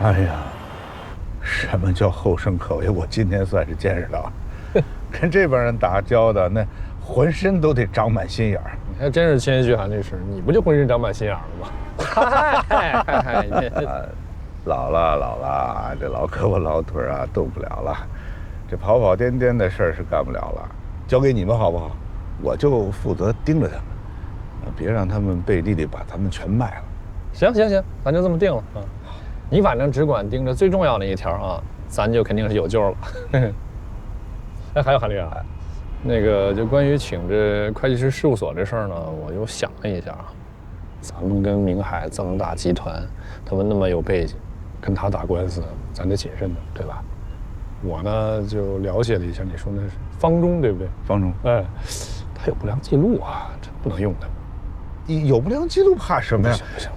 哎呀，什么叫后生可畏？我今天算是见识到了，跟这帮人打交道，那浑身都得长满心眼儿。你还真是谦虚，韩律师，你不就浑身长满心眼儿了吗？老了，这老胳膊老腿啊，动不了了，这跑跑颠颠的事儿是干不了了，交给你们好不好？我就负责盯着他们，别让他们背地里把咱们全卖了。行，咱就这么定了啊。你反正只管盯着最重要的一条啊，咱就肯定是有救了。哎，还有韩律啊，那个就关于请这会计师事务所这事儿呢，我又想了一下啊，咱们跟明海这么大集团，他们那么有背景，跟他打官司，咱得谨慎的，对吧？我呢就了解了一下，你说那是方中对不对？方中，哎，他有不良记录啊，这不能用他。有不良记录怕什么呀？不行，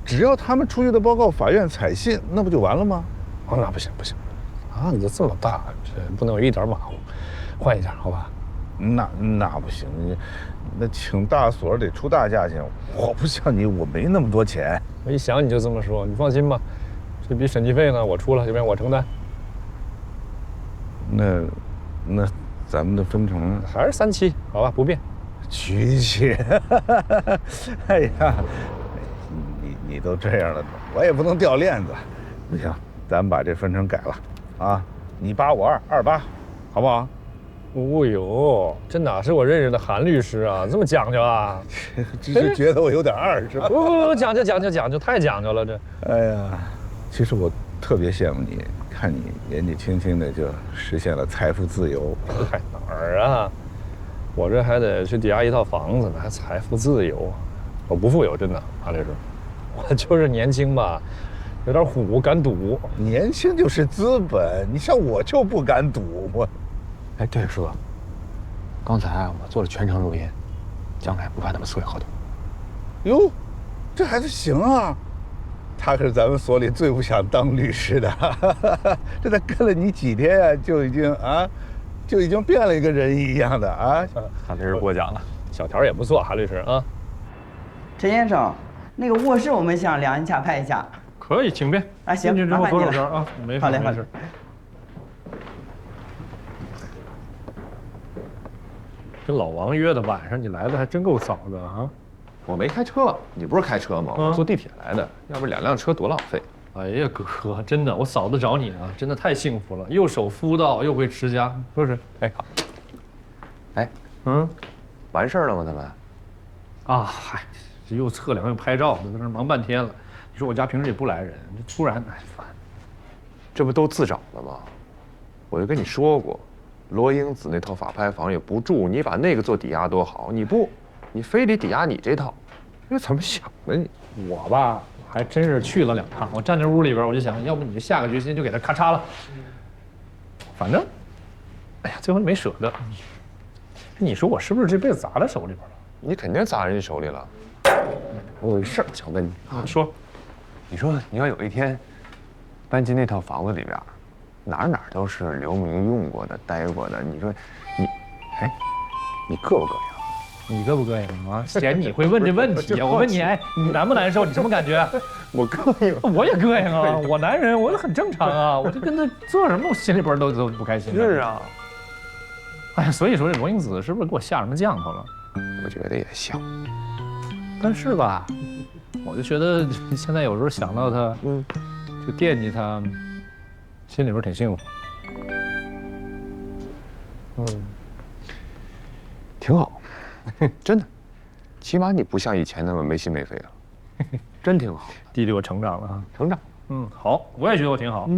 只要他们出具的报告法院采信，那不就完了吗？哦，那不行，案子这么大，这不能有一点马虎，换一下好吧？那不行，那请大所得出大价钱，我不像你，我没那么多钱。我一想你就这么说，你放心吧，这笔审计费呢我出了，要不然我承担。那咱们的分成还是37，好吧，不变。曲奇，哎呀，你都这样了，我也不能掉链子。不行，咱把这分成改了，啊，你8我2，28，好不好？哦呦，这哪是我认识的韩律师啊，这么讲究啊？只是觉得我有点二，是吧？不，讲究，太讲究了这。哎呀，其实我特别羡慕你，看你年纪轻轻的就实现了财富自由。嗨，哪儿啊？我这还得去抵押一套房子呢，还财富自由啊？我不富有，真的，韩律师，我就是年轻吧，有点虎，敢赌。年轻就是资本，你像我就不敢赌。哎，对，叔，刚才我做了全程录音，将来不怕他们撕毁合同。哟，这孩子行啊，他可是咱们所里最不想当律师的，这才跟了你几天啊，就已经变了一个人一样的啊。韩律师过奖了，小条也不错，韩律师啊。陈先生，那个卧室我们想量一下、拍一下。可以，请便。啊，行，进去之后麻烦你了左手边啊，没事。好嘞，没事。跟老王约的晚上，你来的还真够早的啊！我没开车，你不是开车吗？我坐地铁来的，要不2辆车多浪费。哎呀，哥，真的，我嫂子找你啊，真的太幸福了，又守妇道，又会持家，是不是？哎，好。哎，完事儿了吗？他们？啊，嗨，这又测量又拍照的，在那忙半天了。你说我家平时也不来人，这突然哎烦。这不都自找的吗？我就跟你说过。罗英子那套法拍房也不住，你把那个做抵押多好，你不，你非得抵押你这套，这怎么想的你？我吧，还真是去了2趟。我站在屋里边，我就想，要不你就下个决心就给他咔嚓了。反正，哎呀，最后没舍得。你说我是不是这辈子砸在手里边了？你肯定砸人家手里了。我有一事儿想问你啊，说，你说你要有一天搬进那套房子里边。哪都是刘明用过的、待过的。你说，你膈不膈应？你膈不膈应啊？嫌你会问这问题啊？我问你，哎，你难不难受？你什么感觉？我膈应，我也膈应啊！我男人，我很正常啊！我就跟他做什么，我心里边都不开心。是啊。哎呀，所以说这罗英子是不是给我下什么降头了？我觉得也像。但是吧，我就觉得现在有时候想到他，就惦记他。心里边挺幸福，挺好，真的，起码你不像以前那么没心没肺了，真挺好。弟弟，我成长了啊，成长。好，我也觉得我挺好。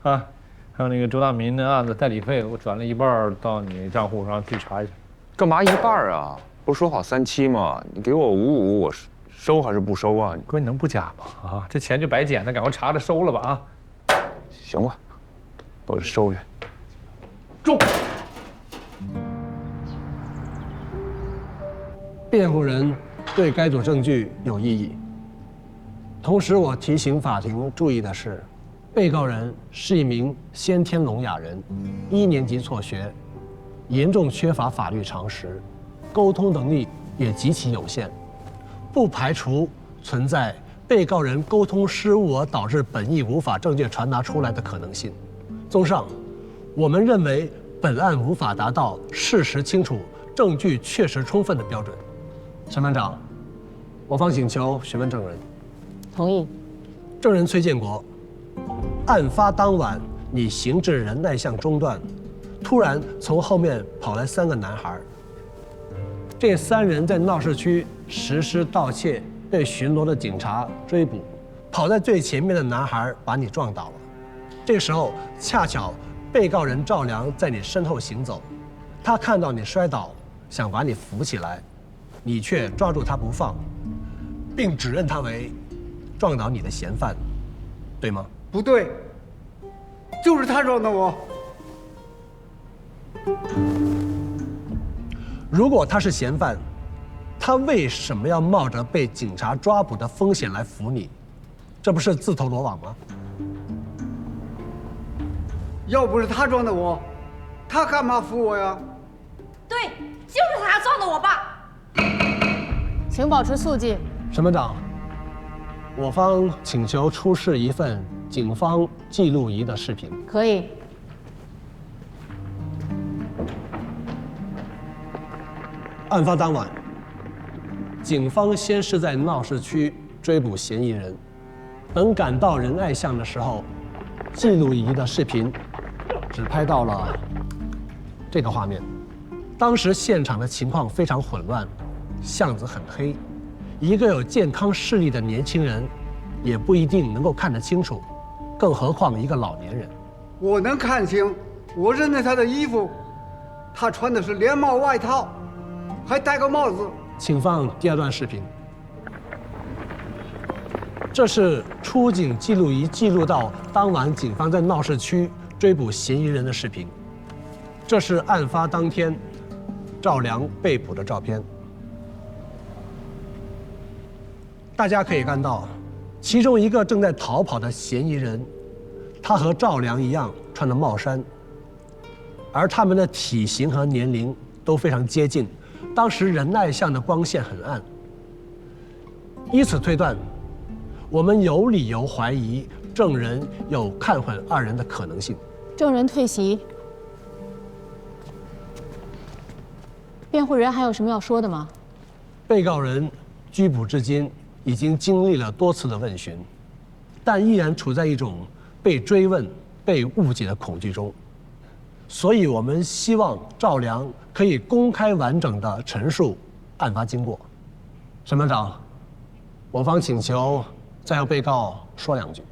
啊，还有那个周大民的案子代理费，我转了1半到你账户上去查一下。干嘛1半啊？不是说好37吗？你给我55，我收还是不收啊？哥，你能不加吗？啊，这钱就白捡的，赶快查着收了吧啊！行吧，我收去。中。辩护人对该组证据有异议。同时，我提醒法庭注意的是，被告人是一名先天聋哑人，1年级辍学，严重缺乏法律常识，沟通能力也极其有限，不排除存在被告人沟通失误而导致本意无法正确传达出来的可能性。综上，我们认为本案无法达到事实清楚、证据确实充分的标准。审判长，我方请求询问证人。同意。证人崔建国，案发当晚你行至仁爱巷中段，突然从后面跑来3个男孩。这3人在闹市区实施盗窃，被巡逻的警察追捕。跑在最前面的男孩把你撞倒了。这时候恰巧被告人赵良在你身后行走，他看到你摔倒，想把你扶起来，你却抓住他不放，并指认他为撞倒你的嫌犯，对吗？不对，就是他撞的我。如果他是嫌犯，他为什么要冒着被警察抓捕的风险来扶你？这不是自投罗网吗？要不是他撞的我，他干嘛扶我呀？对，就是他撞的我爸。请保持肃静。审判长，我方请求出示一份警方记录仪的视频。可以。案发当晚，警方先是在闹市区追捕嫌疑人，等赶到仁爱巷的时候，记录仪的视频只拍到了这个画面。当时现场的情况非常混乱，巷子很黑，一个有健康视力的年轻人也不一定能够看得清楚，更何况一个老年人。我能看清，我认得他的衣服，他穿的是连帽外套，还戴个帽子。请放第2段视频。这是出警记录仪记录到当晚警方在闹市区追捕嫌疑人的视频。这是案发当天赵良被捕的照片。大家可以看到，其中一个正在逃跑的嫌疑人，他和赵良一样穿着帽衫，而他们的体型和年龄都非常接近。当时仁爱巷的光线很暗，依此推断，我们有理由怀疑证人有看混2人的可能性。证人退席。辩护人还有什么要说的吗？被告人拘捕至今已经经历了多次的问询，但依然处在一种被追问、被误解的恐惧中。所以我们希望赵良可以公开完整的陈述案发经过。审判长，我方请求再由被告说2句。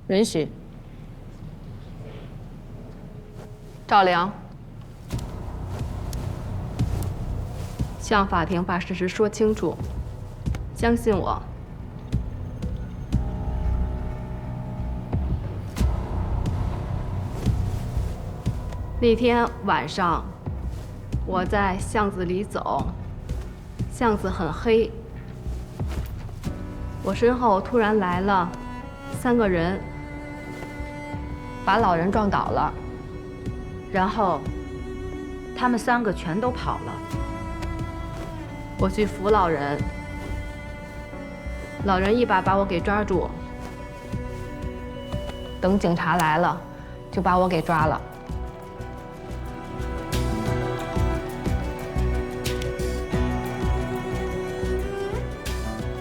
允许。赵良，向法庭把事实说清楚，相信我。那天晚上，我在巷子里走，巷子很黑，我身后突然来了3个人，把老人撞倒了，然后他们3个全都跑了。我去扶老人，老人一把把我给抓住，等警察来了，就把我给抓了。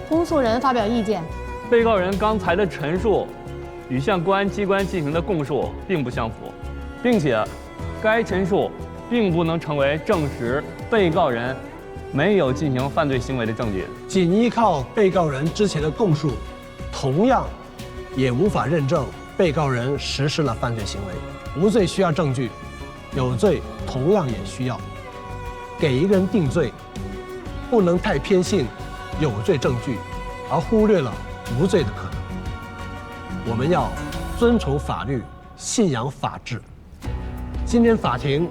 公诉人发表意见。被告人刚才的陈述与向公安机关进行的供述并不相符，并且该陈述并不能成为证实被告人没有进行犯罪行为的证据。仅依靠被告人之前的供述，同样也无法认证被告人实施了犯罪行为。无罪需要证据，有罪同样也需要。给一个人定罪，不能太偏信有罪证据，而忽略了无罪的可能。我们要遵从法律，信仰法治。今天法庭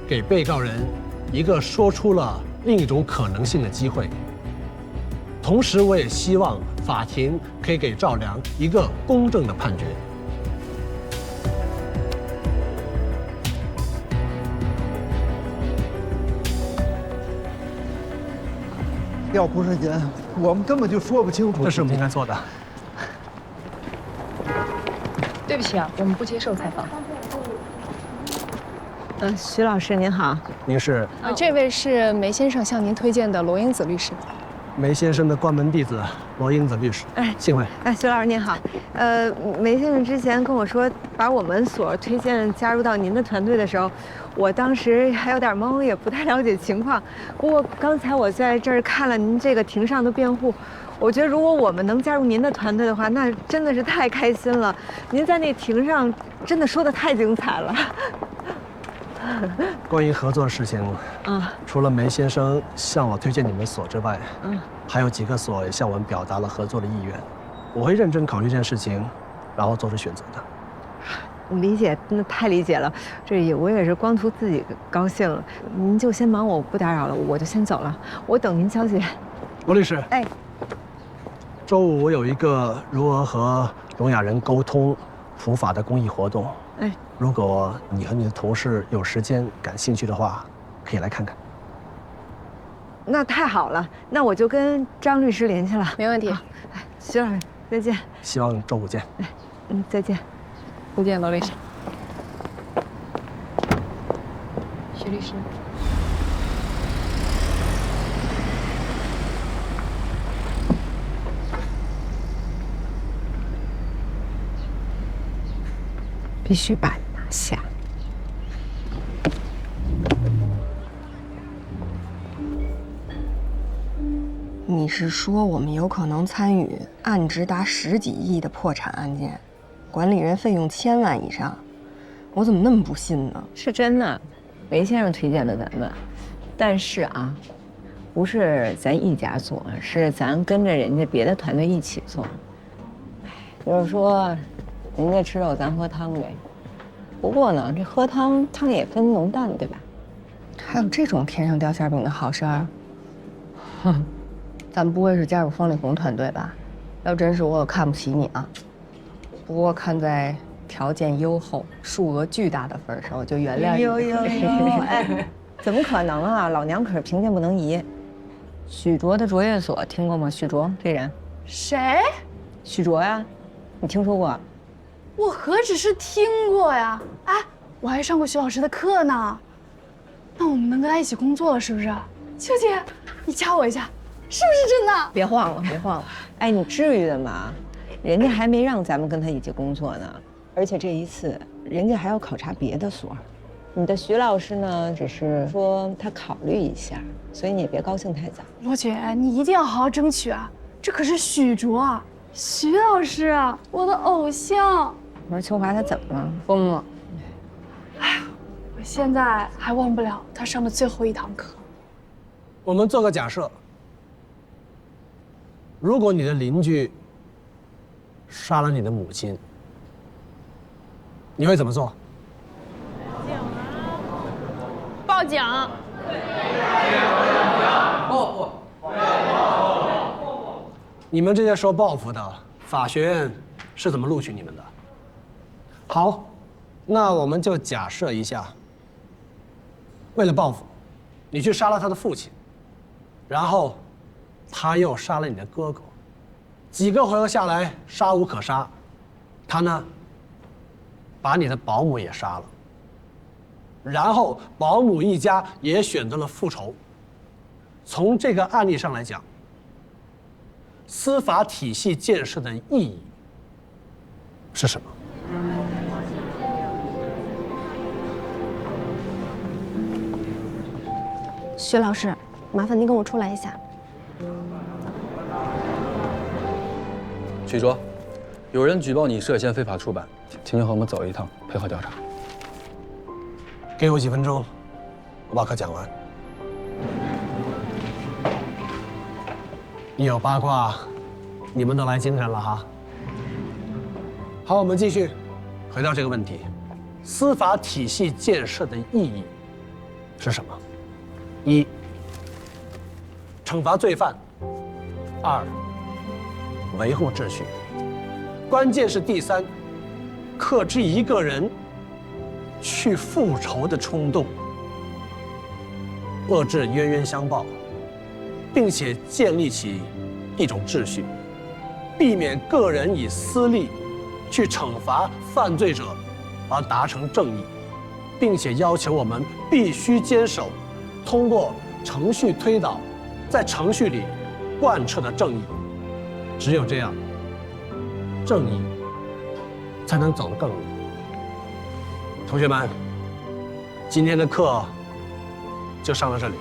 给被告人一个说出了另一种可能性的机会，同时我也希望法庭可以给赵良一个公正的判决。要不是您，我们根本就说不清楚。这是我们应该做的。对不起啊，我们不接受采访。徐老师您好，您是？这位是梅先生向您推荐的罗英子律师。梅先生的关门弟子罗英子律师。哎，幸会。哎，徐老师您好。梅先生之前跟我说把我们所推荐加入到您的团队的时候，我当时还有点懵，也不太了解情况。不过刚才我在这儿看了您这个庭上的辩护，我觉得如果我们能加入您的团队的话，那真的是太开心了。您在那庭上真的说的太精彩了。关于合作的事情，除了梅先生向我推荐你们所之外，还有几个所也向我们表达了合作的意愿。我会认真考虑这件事情，然后做出选择的。理解，那太理解了。我也是光图自己高兴。您就先忙，我不打扰了，我就先走了。我等您消息。罗律师，哎，周五我有一个如何和聋哑人沟通普法的公益活动。哎，如果你和你的同事有时间、感兴趣的话，可以来看看。那太好了，那我就跟张律师联系了。没问题。徐老师，再见。希望周五见。再见。再见，罗律师。徐律师。必须把你拿下。你是说我们有可能参与案值达10几亿的破产案件，管理人费用1000万以上？我怎么那么不信呢？是真的，梅先生推荐的咱们，但是啊，不是咱一家做，是咱跟着人家别的团队一起做。就是说，人家吃肉，咱喝汤呗。不过呢，这喝汤也分浓淡，对吧？还有这种天上掉馅饼的好事儿？哼，咱不会是加入方力宏团队吧？要真是我，可看不起你啊。不过看在条件优厚、数额巨大的份上，我就原谅你。哎，怎么可能啊！老娘可是贫贱不能移。许卓的卓越所听过吗？许卓这人，谁？许卓呀，你听说过？我何止是听过呀！哎，我还上过徐老师的课呢。那我们能跟他一起工作了，是不是？秋姐，你掐我一下，是不是真的？别晃了，别晃了！哎，你至于的吗？人家还没让咱们跟他一起工作呢，而且这一次人家还要考察别的所。你的徐老师呢，只是说他考虑一下，所以你也别高兴太早。罗姐，你一定要好好争取啊！这可是许卓啊，徐老师啊，我的偶像。我说秋华他怎么了？疯了？哎，我现在还忘不了他上的最后一堂课。我们做个假设，如果你的邻居杀了你的母亲，你会怎么做？报警！报复！你们这些说报复的，法学院是怎么录取你们的？好，那我们就假设一下，为了报复，你去杀了他的父亲，然后他又杀了你的哥哥，几个回合下来杀无可杀，他呢把你的保姆也杀了，然后保姆一家也选择了复仇。从这个案例上来讲，司法体系建设的意义是什么？徐老师，麻烦您跟我出来一下。许卓，有人举报你涉嫌非法出版，请你和我们走一趟，配合调查。给我几分钟，我把课讲完。一有八卦，你们都来精神了哈。好，我们继续，回到这个问题：司法体系建设的意义是什么？一、惩罚罪犯；二、维护秩序；关键是第三，克制一个人去复仇的冲动，遏制冤冤相报，并且建立起一种秩序，避免个人以私利去惩罚犯罪者，而达成正义，并且要求我们必须坚守通过程序推导，在程序里贯彻的正义。只有这样，正义才能走得更远。同学们，今天的课就上到这里。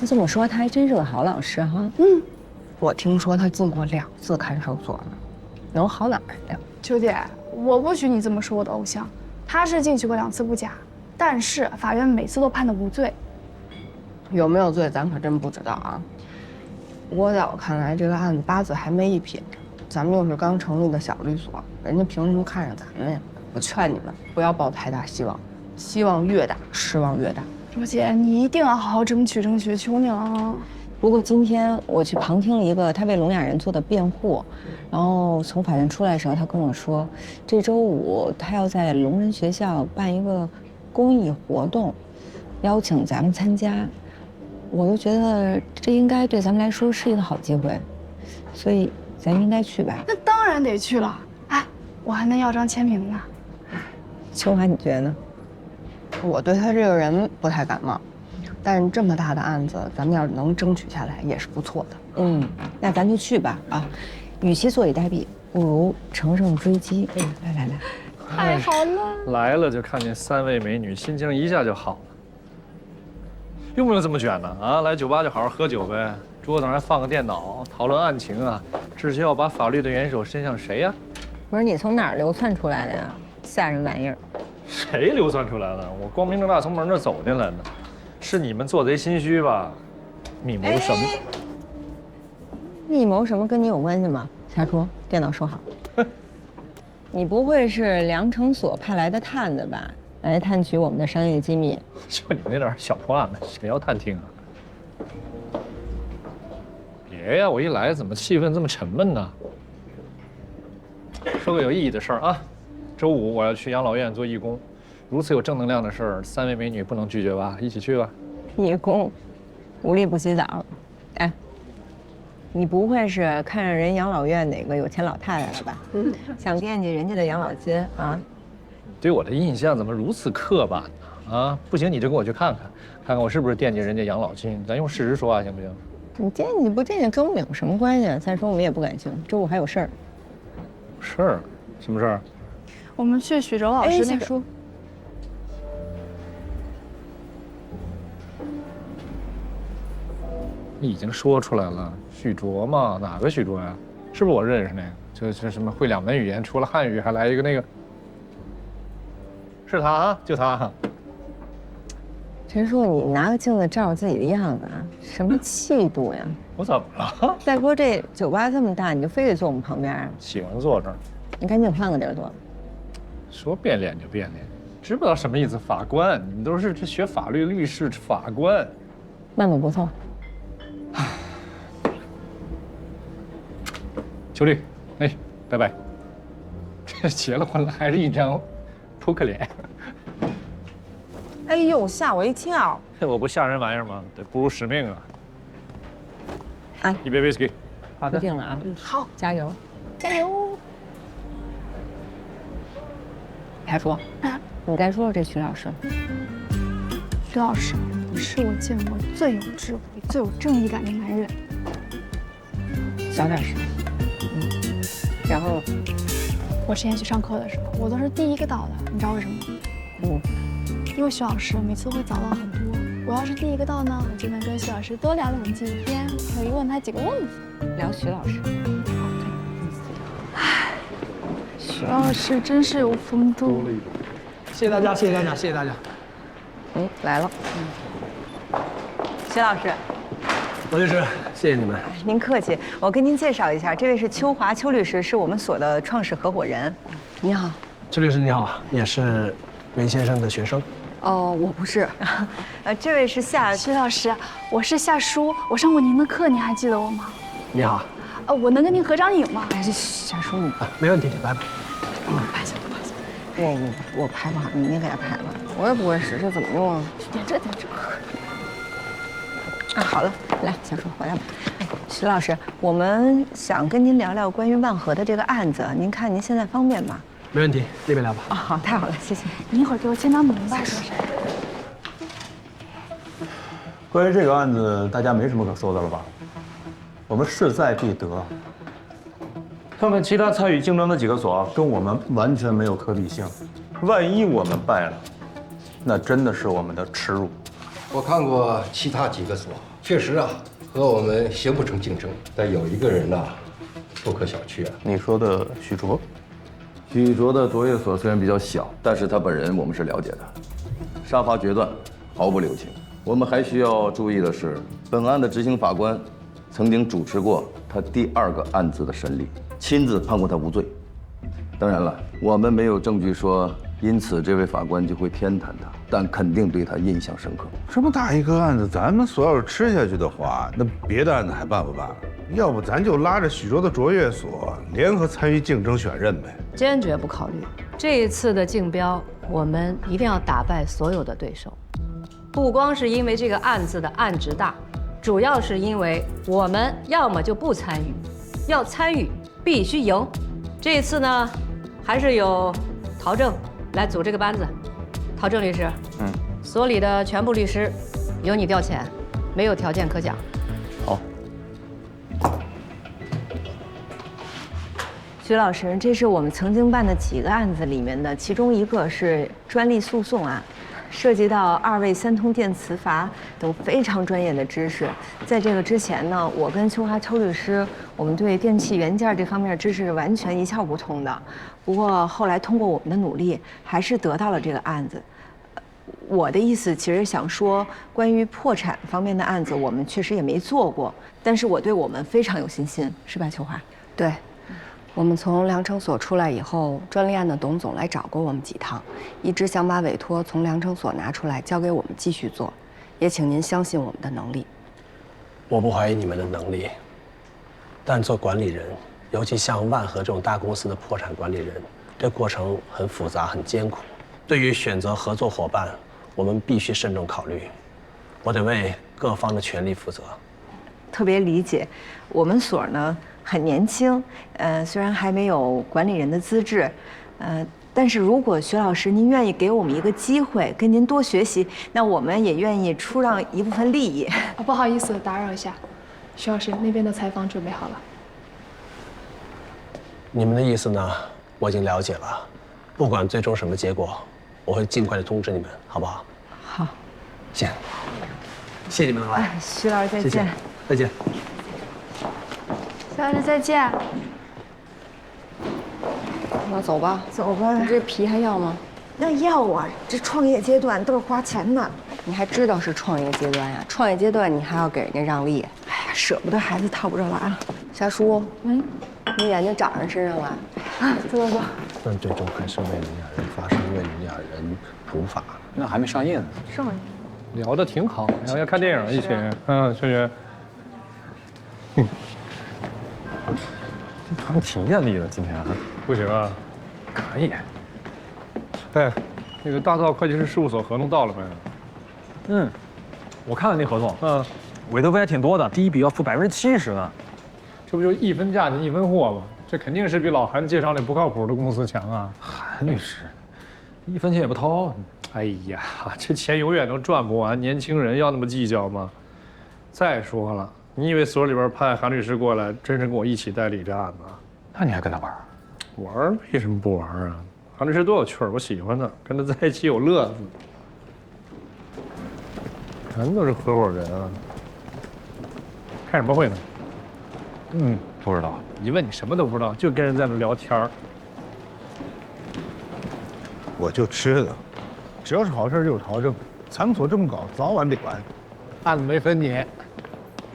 这么说，他还真是个好老师哈。我听说他进过2次看守所呢，能好哪儿去呀？秋姐，我不许你这么说我的偶像。他是进去过2次不假，但是法院每次都判他无罪。有没有罪，咱可真不知道啊。不过在我看来，这个案子8字还没一撇，咱们又是刚成立的小律所，人家凭什么看上咱们呀？我劝你们不要抱太大希望，希望越大，失望越大。周姐，你一定要好好争取，求你了啊！不过今天我去旁听了一个他为聋哑人做的辩护，然后从法院出来的时候，他跟我说，这周5他要在聋人学校办一个公益活动，邀请咱们参加。我就觉得这应该对咱们来说是一个好机会，所以咱应该去吧。那当然得去了。哎，我还能要张签名呢。秋华，你觉得呢？我对他这个人不太感冒，但是这么大的案子，咱们要是能争取下来，也是不错的。那咱就去吧啊！与其坐以待毙，不如乘胜追击。来，太好了！来了就看见3位美女，心情一下就好了。用不用这么卷呢？啊，来酒吧就好好喝酒呗，桌子上还放个电脑，讨论案情啊。至于要把法律的元首伸向谁呀？不是你从哪儿流窜出来的呀？吓人玩意儿！谁流窜出来了？我光明正大从门那走进来的，是你们做贼心虚吧？密谋什么？密谋什么跟你有关系吗？瞎说，电脑收好。你不会是良城所派来的探子吧？来探取我们的商业机密？就你那点小破案子，谁要探听啊？别呀，我一来怎么气氛这么沉闷呢？说个有意义的事儿啊！周5我要去养老院做义工，如此有正能量的事儿，3位美女不能拒绝吧？一起去吧。义工，无利不起早。哎，你不会是看上人养老院哪个有钱老太太了吧？想惦记人家的养老金啊？对我的印象怎么如此刻板呢？啊，不行你就跟我去看看，看看我是不是惦记人家养老金。咱用事实说话行不行？你惦记不惦记跟我们有什么关系？再说我们也不感兴趣，周5还有事儿。事儿？什么事儿？我们去许哲老师那个。已经说出来了，许卓嘛，哪个许卓呀？是不是我认识那个？就什么会2门语言，除了汉语还来一个那个。是他啊，就他。陈叔，你拿个镜子照照自己的样子啊，什么气度呀？我怎么了？再说这酒吧这么大，你就非得坐我们旁边？喜欢坐这儿。你赶紧换个地儿坐。说变脸就变脸，知不知道什么意思？法官，你们都是学法律律师，法官。慢慢不错。秋丽，哎，拜拜。这结了婚了还是一张扑克脸。哎呦，吓我一跳！我不吓人玩意儿吗？得不辱使命啊！哎，一杯 whisky。好的，定了啊。好，加油，加油！还说，你该说说这徐老师。徐老师是我见过最有智慧、最有正义感的男人。小点声。然后，我之前去上课的时候，我都是第一个到的，你知道为什么吗？因为徐老师每次会早到很多，我要是第一个到呢，我就能跟徐老师多聊2几天，可以问他几个问题。聊徐老师。唉，徐老师真是有风度。谢谢大家，谢谢大家，谢谢大家。来了。徐老师。罗律师，谢谢你们。您客气，我跟您介绍一下，这位是邱华，邱律师是我们所的创始合伙人。你好，邱律师你好，也是韦先生的学生。哦，我不是。这位是徐老师，我是夏舒，我上过您的课，您还记得我吗？你好。我能跟您合张影吗？夏舒，没问题，来吧。不好意思，不好意思。我拍不好，你给他拍吧。我也不会使，这怎么用啊？点这。啊，好了，来，小叔回来吧。哎，徐老师，我们想跟您聊聊关于万和的这个案子，您看您现在方便吗？没问题，那边聊吧。啊，好，太好了，谢谢。你一会儿给我签张名吧，是不是？关于这个案子，大家没什么可说的了吧？我们势在必得。看看其他参与竞争的几个所，跟我们完全没有可比性。万一我们败了，那真的是我们的耻辱。我看过其他几个所，确实啊，和我们形不成竞争。但有一个人呐，不可小觑啊。你说的许卓？许卓的卓越所虽然比较小，但是他本人我们是了解的，杀伐决断，毫不留情。我们还需要注意的是，本案的执行法官曾经主持过他第2个案子的审理，亲自判过他无罪。当然了，我们没有证据说因此这位法官就会偏袒他，但肯定对他印象深刻。这么大一个案子，咱们所要是吃下去的话，那别的案子还办不办？要不咱就拉着许卓的卓越所联合参与竞争选任呗。坚决不考虑。这一次的竞标，我们一定要打败所有的对手。不光是因为这个案子的案值大，主要是因为我们要么就不参与，要参与必须赢。这一次呢，还是由陶正来组这个班子。陶正律师，所里的全部律师由你调遣，没有条件可讲。好。徐老师，这是我们曾经办的几个案子里面的其中一个，是专利诉讼案。涉及到2位三通电磁阀等非常专业的知识。在这个之前呢，我跟秋华秋律师，我们对电器元件这方面的知识是完全一窍不通的。不过后来通过我们的努力，还是得到了这个案子。我的意思其实想说，关于破产方面的案子，我们确实也没做过，但是我对我们非常有信心，是吧，秋华？对。我们从良成所出来以后，专利案的董总来找过我们几趟，一直想把委托从良成所拿出来交给我们继续做，也请您相信我们的能力。我不怀疑你们的能力，但做管理人，尤其像万和这种大公司的破产管理人，这过程很复杂、很艰苦。对于选择合作伙伴，我们必须慎重考虑。我得为各方的权利负责。特别理解，我们所呢很年轻，虽然还没有管理人的资质，但是如果徐老师您愿意给我们一个机会，跟您多学习，那我们也愿意出让一部分利益。不好意思，打扰一下，徐老师那边的采访准备好了。你们的意思呢，我已经了解了。不管最终什么结果，我会尽快的通知你们，好不好？好，谢谢你们的来。徐老师再见。谢谢，再见。徐老师再见。那走吧，走吧。你这皮还要吗？那要啊，这创业阶段都是花钱的。你还知道是创业阶段呀？创业阶段你还要给人家让利？哎呀，舍不得孩子套不着娃了。夏叔，你眼睛长人身上了。走走走。但最终还是为你俩人发声，为你俩人普法。那还没上映呢。上映。聊得挺好，然后要看电影一起。秋雪。他们挺艳丽的，今天不行啊，可以。哎，那个大道会计师事务所合同到了没？我看了那合同，委托费还挺多的，第一笔要付70%呢。这不就一分价钱一分货吗？这肯定是比老韩介绍那不靠谱的公司强啊！韩律师，1分钱也不掏。哎呀，这钱永远都赚不完，年轻人要那么计较吗？再说了，你以为所里边派韩律师过来，真是跟我一起代理这案子？那你还跟他玩？玩为什么不玩啊？韩律师多有趣儿，我喜欢他，跟他在一起有乐子。全都是合伙人啊！开什么会呢？不知道。一问你什么都不知道，就跟人在那聊天儿。我就知道，只要是好事就有陶正，咱们所这么搞，早晚得完。案子没分你，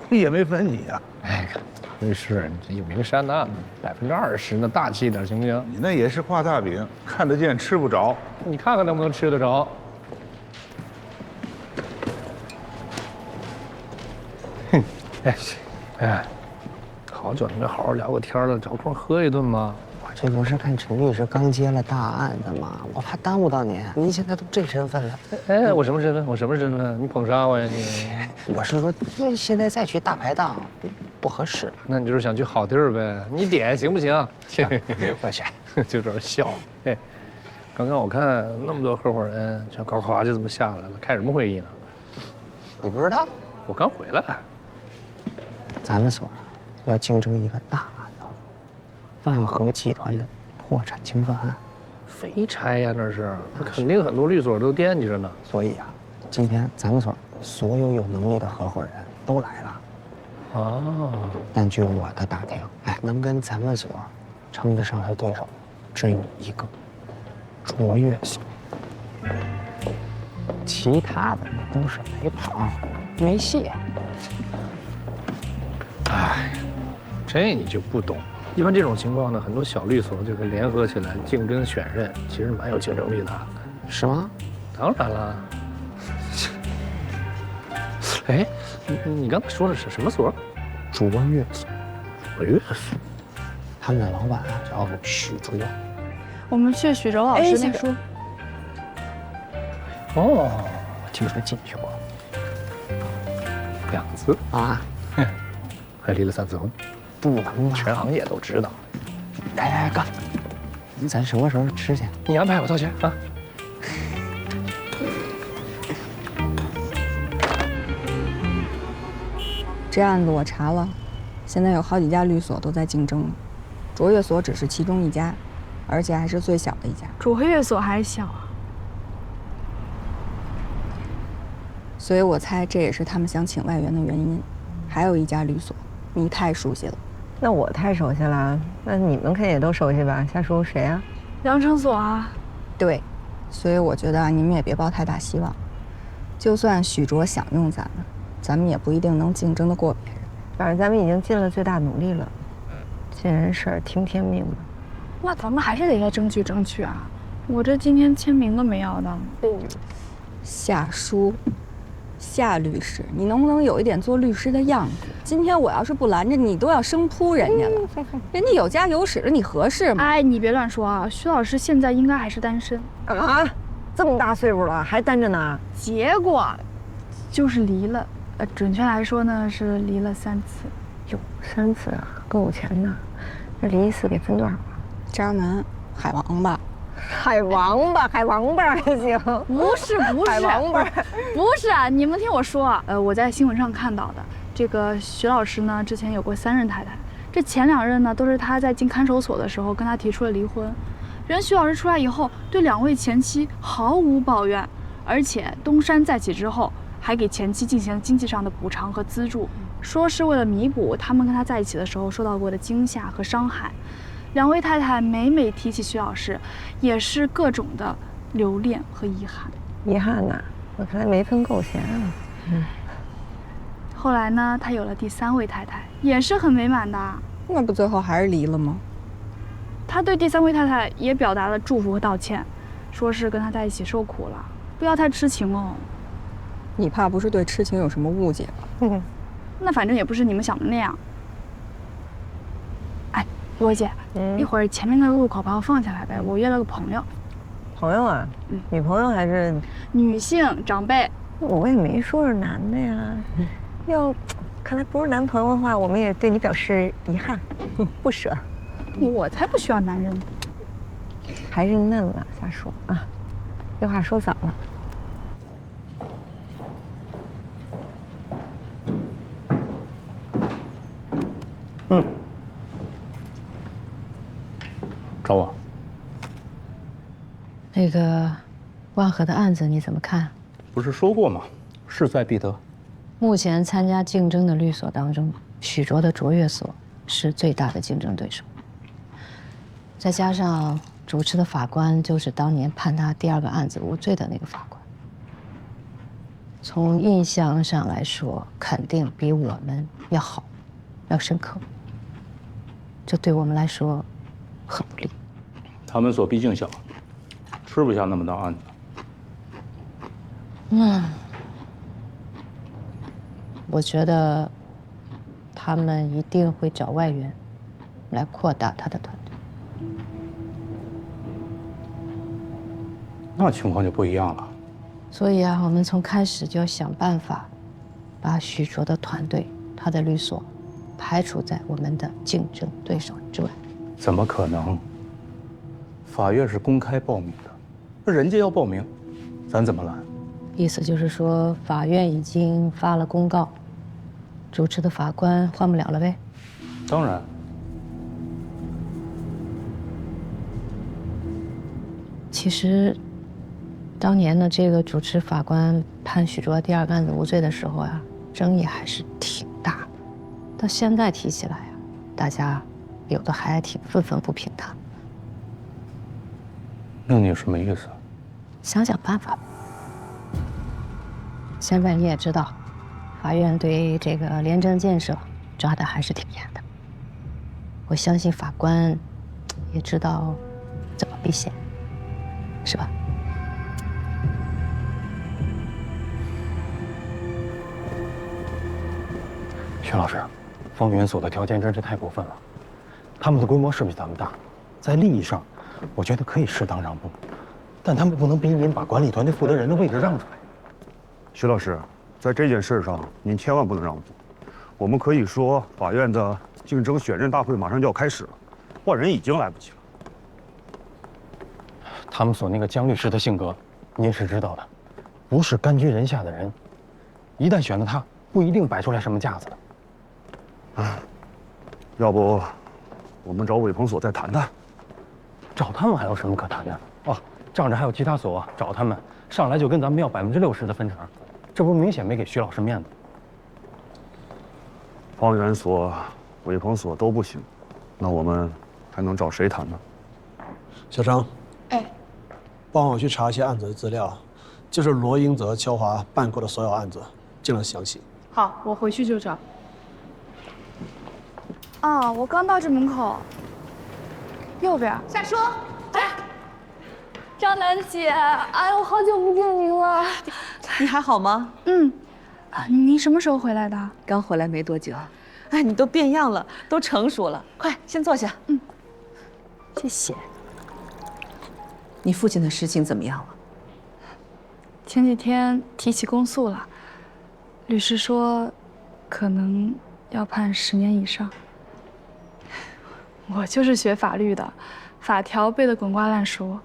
也没分你呀。哎，律师，你这有名山的案子，20%，那大气点行不行？你那也是画大饼，看得见吃不着。你看看能不能吃得着？哎，好久没好好聊过天了，找空喝一顿吧。我这不是看陈律师刚接了大案子吗？我怕耽误到您。您现在都这身份了。哎，我什么身份？我什么身份？你捧杀我呀你？我是说，现在再去大排档不合适。那你就是想去好地儿呗？你点行不行？快去，就这笑。哎，刚刚我看那么多合伙人，全呱呱就这么下来了，开什么会议呢？你不知道？我刚回来。咱们所要竞争一个大案子，万和集团的破产清算案。废柴呀，那是，那肯定很多律所都惦记着呢。所以啊，今天咱们所所有有能力的合伙人都来了。哦。但据我的打听，哎，能跟咱们所称得上的对手，只有一个，卓越所。其他的都是没跑，没戏。哎，这你就不懂。一般这种情况呢，很多小律所就会联合起来竞争选任，其实蛮有竞争力的。是吗？当然了。哎，你刚才说的是什么所？卓越所。卓越所。他们的老板啊叫许卓。我们去许哲老师那书。哦，听说进去过2次啊，还离了3次婚，不能吧？全行业都知道。来干！咱什么时候吃去？你安排，我掏钱啊。这案子我查了，现在有好几家律所都在竞争了，卓越所只是其中一家，而且还是最小的一家。卓越所还小啊。所以我猜这也是他们想请外援的原因。还有一家律所，你太熟悉了。那我太熟悉了，那你们肯定也都熟悉吧？夏叔谁啊？良诚所啊。对，所以我觉得你们也别抱太大希望。就算许卓想用咱们，咱们也不一定能竞争得过别人。反正咱们已经尽了最大努力了，尽人事听天命嘛。那咱们还是得再争取争取啊！我这今天签名都没要到。夏叔。夏律师，你能不能有一点做律师的样子？今天我要是不拦着你，都要生扑人家了。人家有家有室的，你合适吗？哎，你别乱说啊！徐老师现在应该还是单身啊，这么大岁数了还单着呢。结果就是离了，准确来说呢是离了3次。哟，3次啊，够有钱的。这离1次给分多少啊？渣男，海王吧。海王吧，海王吧还行。不是，海王吧，不是啊！你们听我说，我在新闻上看到的，这个徐老师呢，之前有过3任太太，这前2任呢，都是他在进看守所的时候跟他提出了离婚。人徐老师出来以后，对2位前妻毫无抱怨，而且东山再起之后，还给前妻进行经济上的补偿和资助，说是为了弥补他们跟他在一起的时候受到过的惊吓和伤害。2位太太每每提起徐老师，也是各种的留恋和遗憾。遗憾呐，我看来没分够钱啊。后来呢，他有了第3位太太，也是很美满的。那不最后还是离了吗？他对第3位太太也表达了祝福和道歉，说是跟他在一起受苦了，不要太痴情哦。你怕不是对痴情有什么误解吧？那反正也不是你们想的那样。哎，罗姐，一会儿前面那个路口把我放下来呗，我约了个朋友。朋友啊？女朋友还是女性长辈？我也没说是男的呀。要看来不是男朋友的话，我们也对你表示遗憾，不舍。我才不需要男人，还是嫩了，瞎说啊。这话说早了。找我。那个万和的案子你怎么看？不是说过吗？势在必得。目前参加竞争的律所当中，许卓的卓越所是最大的竞争对手。再加上主持的法官就是当年判他第2个案子无罪的那个法官，从印象上来说，肯定比我们要好，要深刻。这对我们来说很不利。他们所毕竟小，吃不下那么大案子。我觉得他们一定会找外援来扩大他的团队。那情况就不一样了。所以啊，我们从开始就要想办法，把许卓的团队、他的律所排除在我们的竞争对手之外。怎么可能？法院是公开报名的，那人家要报名，咱怎么拦？意思就是说，法院已经发了公告，主持的法官换不了了呗？当然。其实，当年呢，这个主持法官判许卓第二个案子无罪的时候啊，争议还是挺大的。到现在提起来啊，大家有的还挺愤愤不平的。那你什么意思？想想办法。现在你也知道，法院对这个廉政建设抓的还是挺严的。我相信法官也知道怎么避嫌，是吧？徐老师，方圆所的条件真是太过分了，他们的规模是比咱们大，在利益上，我觉得可以适当让步，但他们不能逼您把管理团队负责人的位置让出来。徐老师，在这件事上，您千万不能让步。我们可以说，法院的竞争选任大会马上就要开始了，换人已经来不及了。他们所那个江律师的性格，您是知道的，不是甘居人下的人，一旦选了他，不一定摆出来什么架子的。要不，我们找韦鹏所再谈谈。找他们还有什么可谈的？哦，仗着还有其他所找他们，上来就跟咱们要60%的分成，这不明显没给徐老师面子。方圆所、韦鹏所都不行，那我们还能找谁谈呢？小张，哎，帮我去查一些案子的资料，就是罗英泽、肖华办过的所有案子，尽量详细。好，我回去就找。啊，我刚到这门口，右边。夏叔，哎，张楠姐，哎呦，好久不见您了。你还好吗？您什么时候回来的？刚回来没多久。哎，你都变样了，都成熟了。快，先坐下。谢谢。你父亲的事情怎么样了？前几天提起公诉了，律师说，可能要判10年以上。我就是学法律的，法条背得滚瓜烂熟。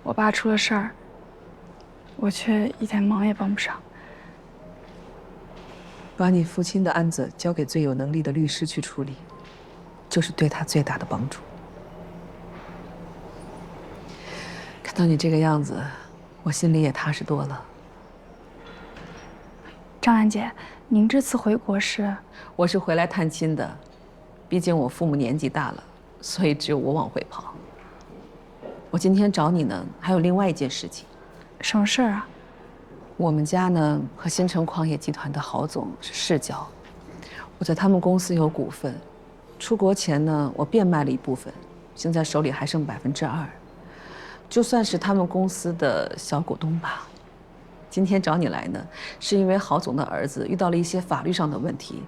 我爸出了事儿，我却一点忙也帮不上。把你父亲的案子交给最有能力的律师去处理，就是对他最大的帮助。看到你这个样子，我心里也踏实多了。张兰姐，您这次回国是？我是回来探亲的，毕竟我父母年纪大了，所以只有我往回跑。我今天找你呢，还有另外一件事情。什么事儿啊？我们家呢和新城矿业集团的郝总是世交，我在他们公司有股份，出国前呢我变卖了一部分，现在手里还剩2%，就算是他们公司的小股东吧。今天找你来呢，是因为郝总的儿子遇到了一些法律上的问题，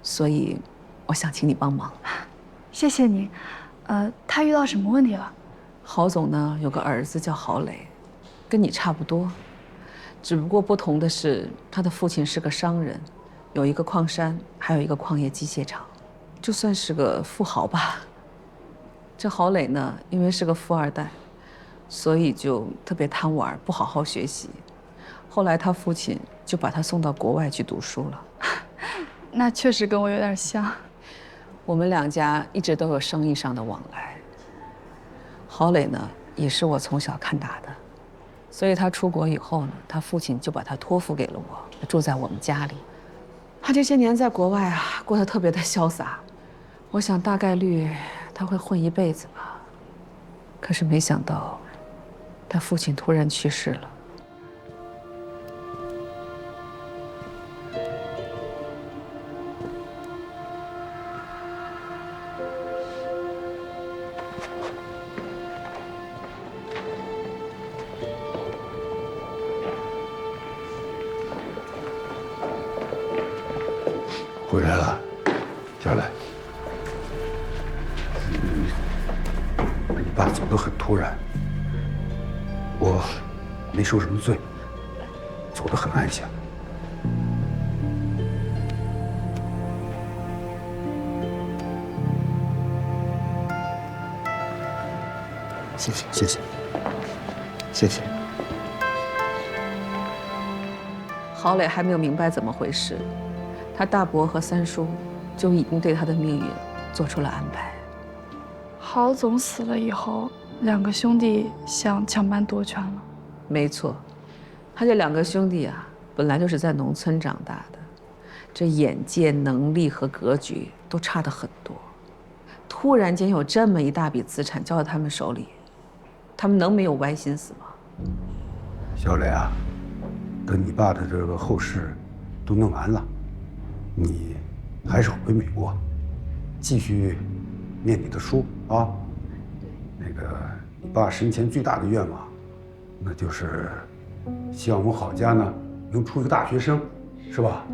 所以我想请你帮忙。谢谢你。他遇到什么问题了？郝总呢有个儿子叫郝磊，跟你差不多。只不过不同的是，他的父亲是个商人，有一个矿山，还有一个矿业机械厂，就算是个富豪吧。这郝磊呢，因为是个富二代，所以就特别贪玩，不好好学习。后来他父亲就把他送到国外去读书了。那确实跟我有点像。我们两家一直都有生意上的往来。郝磊呢，也是我从小看大的。所以他出国以后呢，他父亲就把他托付给了我，住在我们家里。他这些年在国外啊，过得特别的潇洒。我想大概率他会混一辈子吧。可是没想到，他父亲突然去世了。回来了，佳来。你爸走得很突然，我没受什么罪，走得很安详。谢谢，谢谢，谢谢。郝磊还没有明白怎么回事，他大伯和三叔就已经对他的命运做出了安排。郝总死了以后，2个兄弟想抢班夺权了。没错，他这2个兄弟啊，本来就是在农村长大的，这眼界、能力和格局都差得很多。突然间有这么一大笔资产交到他们手里，他们能没有歪心思吗？小磊啊，等你爸的这个后事都弄完了，你还是回美国，继续念你的书啊。那个，你爸生前最大的愿望，那就是希望我们郝家呢能出一个大学生，是吧？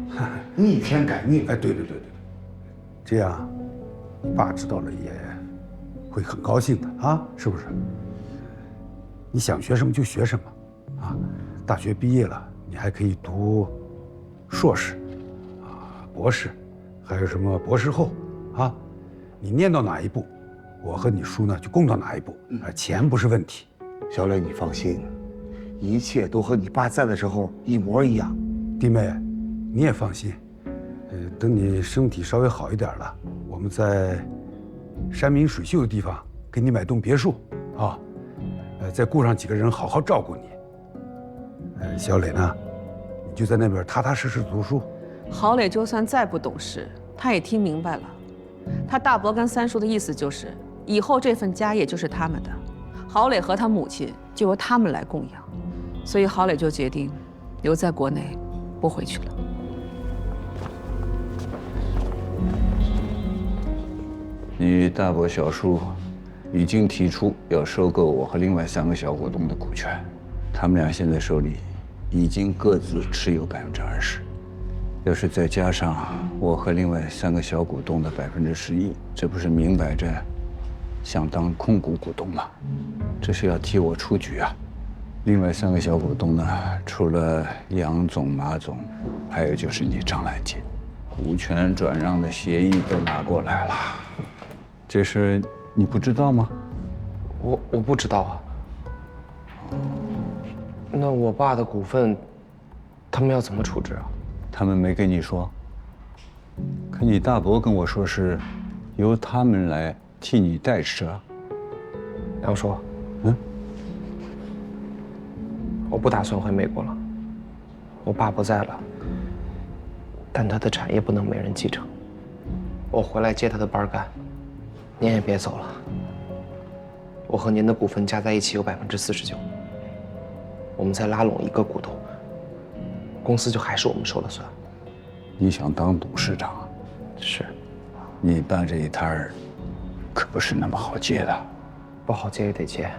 逆天改命。哎，对，这样你爸知道了也会很高兴的啊，是不是？你想学什么就学什么，啊，大学毕业了，你还可以读硕士，啊，博士，还有什么博士后，啊，你念到哪一步，我和你叔呢就供到哪一步，钱不是问题。小磊，你放心，一切都和你爸在的时候一模一样。弟妹，你也放心，等你身体稍微好一点了，我们在山明水秀的地方给你买栋别墅，啊。再雇上几个人好好照顾你。小磊呢，你就在那边踏踏实实读书。郝磊就算再不懂事，他也听明白了。他大伯跟三叔的意思就是，以后这份家业就是他们的，郝磊和他母亲就由他们来供养。所以郝磊就决定留在国内，不回去了。你大伯小叔已经提出要收购我和另外3个小股东的股权，他们俩现在手里已经各自持有20%，要是再加上我和另外3个小股东的11%，这不是明摆着想当控股股东吗？这是要替我出局啊！另外3个小股东呢，除了杨总、马总，还有就是你张兰姐，股权转让的协议都拿过来了，这事你不知道吗？我不知道啊。那我爸的股份，他们要怎么处置啊？他们没跟你说。可你大伯跟我说是，由他们来替你代持啊。杨叔，我不打算回美国了。我爸不在了，但他的产业不能没人继承。我回来接他的班干。您也别走了，我和您的股份加在一起有49%，我们再拉拢一个股东，公司就还是我们说了算。你想当董事长啊？是。你办这一摊儿，可不是那么好接的。不好接也得接，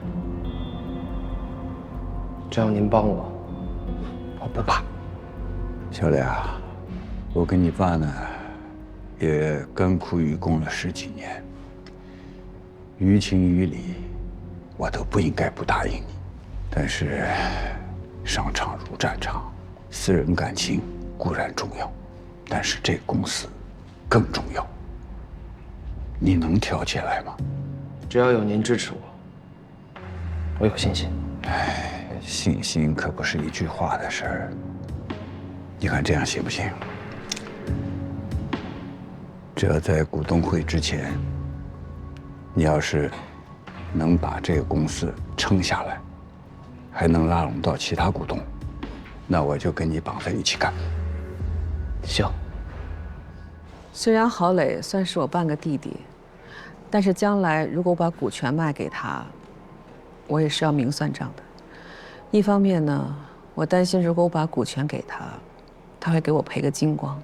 只要您帮我，我不怕。小磊啊，我跟你爸呢，也甘苦与共了10几年。于情于理，我都不应该不答应你。但是，商场如战场，私人感情固然重要，但是这个公司更重要。你能挑起来吗？只要有您支持我，我有信心。哎，信心可不是一句话的事儿。你看这样行不行？只要在股东会之前，你要是能把这个公司撑下来，还能拉拢到其他股东，那我就跟你绑在一起干。行。虽然郝磊算是我半个弟弟，但是将来如果我把股权卖给他，我也是要明算账的。一方面呢，我担心如果我把股权给他，他会给我赔个精光；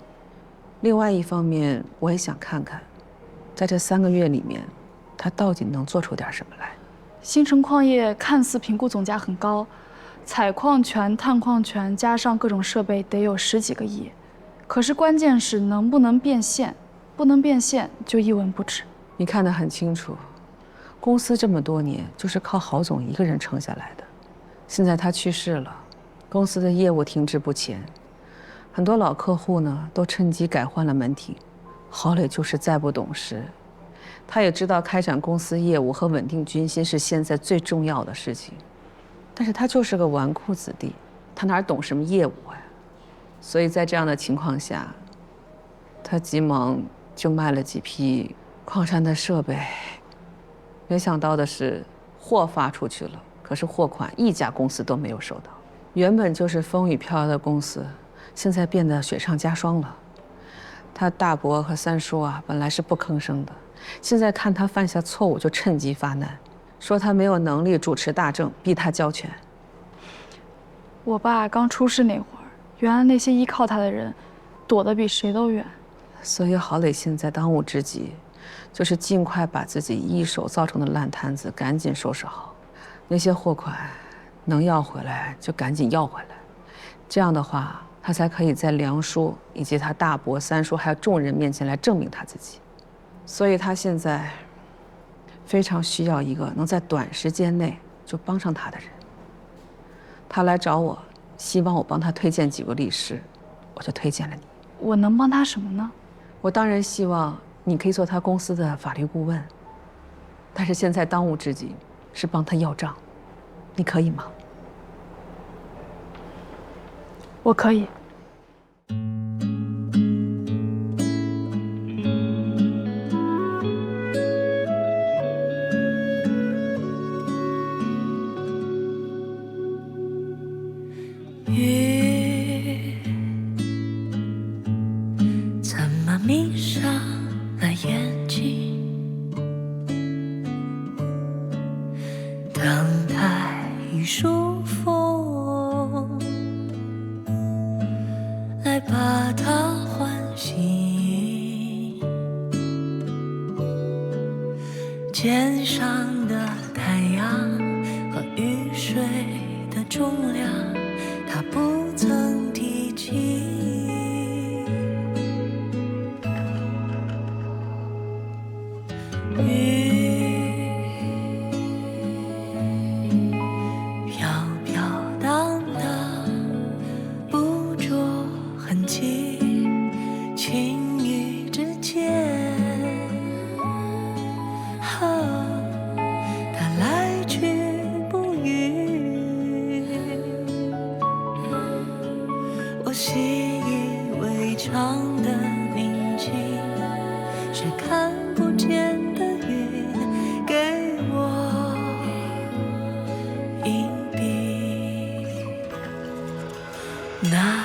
另外一方面，我也想看看，在这3个月里面，他到底能做出点什么来。新城矿业看似评估总价很高，采矿权、探矿权加上各种设备得有10几个亿，可是关键是能不能变现，不能变现就一文不值。你看得很清楚，公司这么多年就是靠郝总一个人撑下来的，现在他去世了，公司的业务停滞不前，很多老客户呢都趁机改换了门庭。郝磊就是再不懂事，他也知道开展公司业务和稳定军心是现在最重要的事情，但是他就是个纨绔子弟，他哪懂什么业务呀？所以在这样的情况下，他急忙就卖了几批矿山的设备。没想到的是，货发出去了，可是货款一家公司都没有收到。原本就是风雨飘摇的公司，现在变得雪上加霜了。他大伯和三叔啊，本来是不吭声的，现在看他犯下错误，就趁机发难，说他没有能力主持大政，逼他交权。我爸刚出事那会儿，原来那些依靠他的人，躲得比谁都远。所以郝磊现在当务之急，就是尽快把自己一手造成的烂摊子赶紧收拾好，那些货款能要回来就赶紧要回来，这样的话，他才可以在梁叔以及他大伯、三叔还有众人面前来证明他自己。所以他现在非常需要一个能在短时间内就帮上他的人。他来找我，希望我帮他推荐几个律师，我就推荐了你。我能帮他什么呢？我当然希望你可以做他公司的法律顾问，但是现在当务之急是帮他要账，你可以吗？我可以。雨怎么迷上了眼睛？等待一束风来把它唤醒，肩上的太阳和雨水的重量，他不曾提起。雨飘飘荡荡，不着痕迹，轻语之间，它来去不语。我习以为常的宁静，是看不见的云给我隐蔽。那